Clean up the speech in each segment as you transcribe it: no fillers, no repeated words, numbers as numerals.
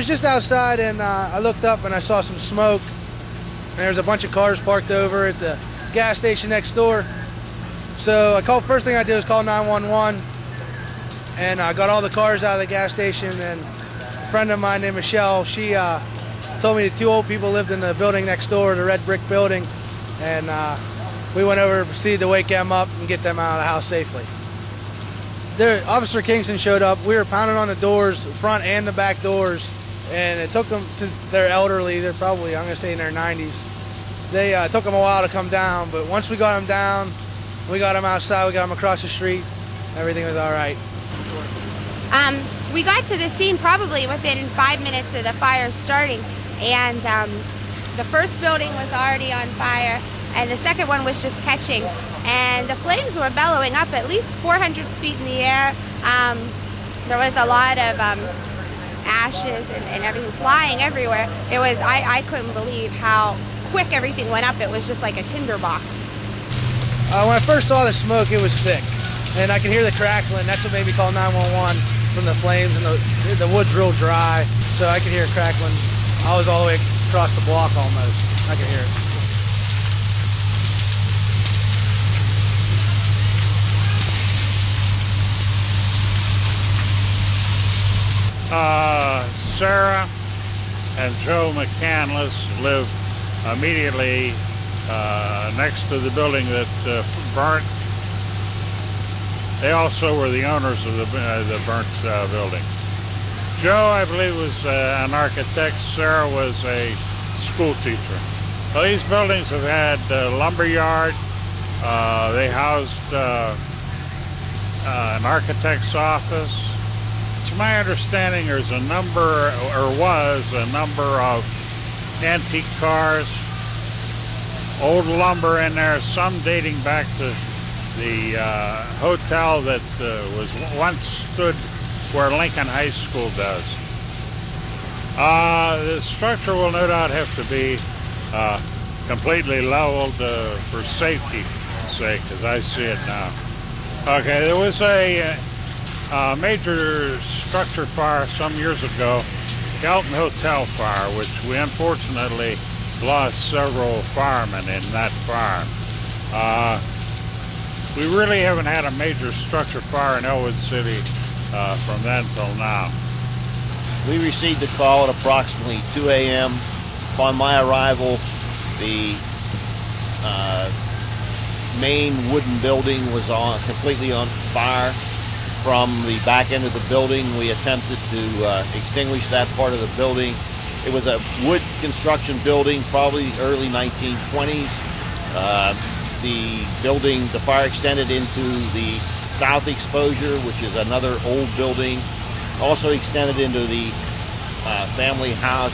was just outside and I looked up and I saw some smoke. And there's a bunch of cars parked over at the gas station next door. So I called, first thing I did was call 911. And I got all the cars out of the gas station, and a friend of mine named Michelle, she told me that 2 old people lived in the building next door, the red brick building. And we went over and proceeded to wake them up and get them out of the house safely. There, Officer Kingston showed up. We were pounding on the doors, the front and the back doors. And it took them, since they're elderly, they're probably, I'm going to say in their 90s, they took them a while to come down. But once we got them down, we got them outside, we got them across the street, everything was all right. We got to the scene probably within 5 minutes of the fire starting, and the first building was already on fire, and the second one was just catching, and the flames were bellowing up at least 400 feet in the air. There was a lot of ashes and everything flying everywhere. It was, I couldn't believe how quick everything went up. It was just like a tinderbox. When I first saw the smoke, it was thick, and I could hear the crackling. That's what made me call 911 from the flames, and the wood's real dry, so I could hear it crackling. I was all the way across the block almost. I could hear it. Sarah and Joe McCandless live immediately next to the building that burnt. They also were the owners of the burnt building. Joe, I believe, was an architect. Sarah was a school teacher. Well, these buildings have had lumber yard. They housed an architect's office. It's my understanding there's a number, or was a number of antique cars, old lumber in there, some dating back to the hotel that was once stood where Lincoln High School does. The structure will no doubt have to be completely leveled for safety's sake, as I see it now. Okay, there was a major structure fire some years ago, Elton Hotel fire, which we unfortunately lost several firemen in that fire. We really haven't had a major structure fire in Ellwood City from then till now. We received a call at approximately 2 a.m. Upon my arrival, the main wooden building was completely on fire. From the back end of the building, we attempted to extinguish that part of the building. It was a wood construction building, probably early 1920s. The fire extended into the south exposure, which is another old building. Also extended into the family house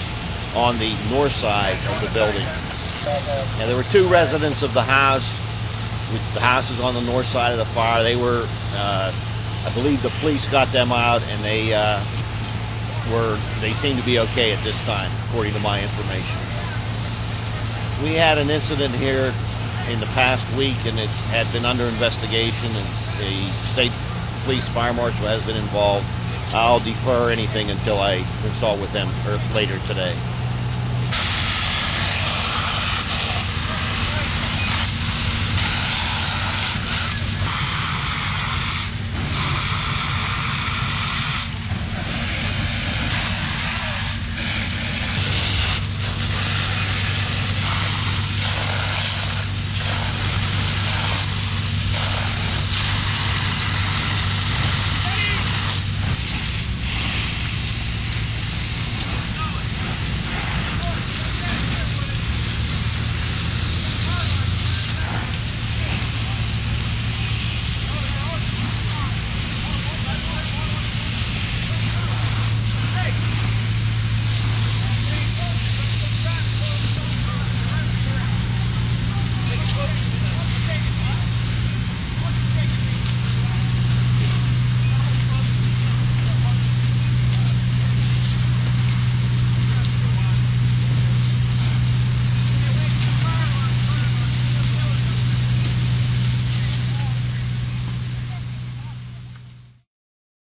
on the north side of the building. And there were 2 residents of the house. The house is on the north side of the fire. They were, I believe the police got them out, and they seemed to be okay at this time, according to my information. We had an incident here in the past week, and it had been under investigation, and the state police fire marshal has been involved. I'll defer anything until I consult with them later today.